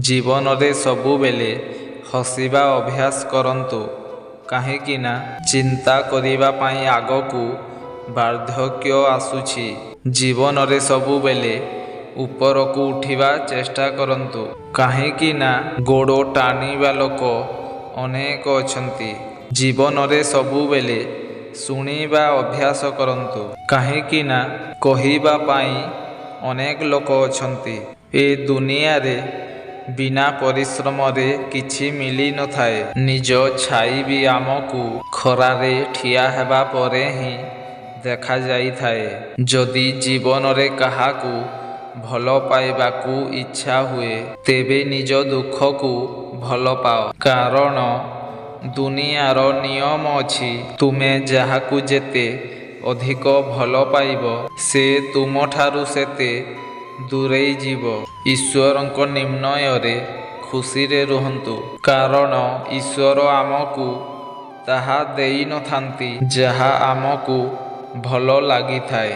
ଜୀବନରେ ସବୁବେଳେ ହସିବା ଅଭ୍ୟାସ କରନ୍ତୁ, କାହିଁକିନା ଚିନ୍ତା କରିବା ପାଇଁ ଆଗକୁ ବାର୍ଦ୍ଧକ୍ୟ ଆସୁଛି। ଜୀବନରେ ସବୁବେଳେ ଉପରକୁ ଉଠିବା ଚେଷ୍ଟା କରନ୍ତୁ, କାହିଁକିନା ଗୋଡ଼ ଟାଣିବା ଲୋକ ଅନେକ ଅଛନ୍ତି। ଜୀବନରେ ସବୁବେଳେ ଶୁଣିବା ଅଭ୍ୟାସ କରନ୍ତୁ, କାହିଁକିନା କହିବା ପାଇଁ ଅନେକ ଲୋକ ଅଛନ୍ତି। ଏ ଦୁନିଆରେ ବିନା ପରିଶ୍ରମରେ କିଛି ମିଳିନଥାଏ। ନିଜ ଛାଇ ବି ଆମକୁ ଖରାରେ ଠିଆ ହେବା ପରେ ହିଁ ଦେଖାଯାଇଥାଏ। ଯଦି ଜୀବନରେ କାହାକୁ ଭଲ ପାଇବାକୁ ଇଚ୍ଛା ହୁଏ, ତେବେ ନିଜ ଦୁଃଖକୁ ଭଲ ପାଅ। କାରଣ ଦୁନିଆର ନିୟମ ଅଛି, ତୁମେ ଯାହାକୁ ଯେତେ ଅଧିକ ଭଲ ପାଇବ, ସେ ତୁମଠାରୁ ସେତେ ଦୂରେଇ ଯିବ। ଈଶ୍ୱରଙ୍କ ନିର୍ଣ୍ଣୟରେ ଖୁସିରେ ରୁହନ୍ତୁ, କାରଣ ଈଶ୍ୱର ଆମକୁ ତାହା ଦେଇନଥାନ୍ତି ଯାହା ଆମକୁ ଭଲ ଲାଗିଥାଏ।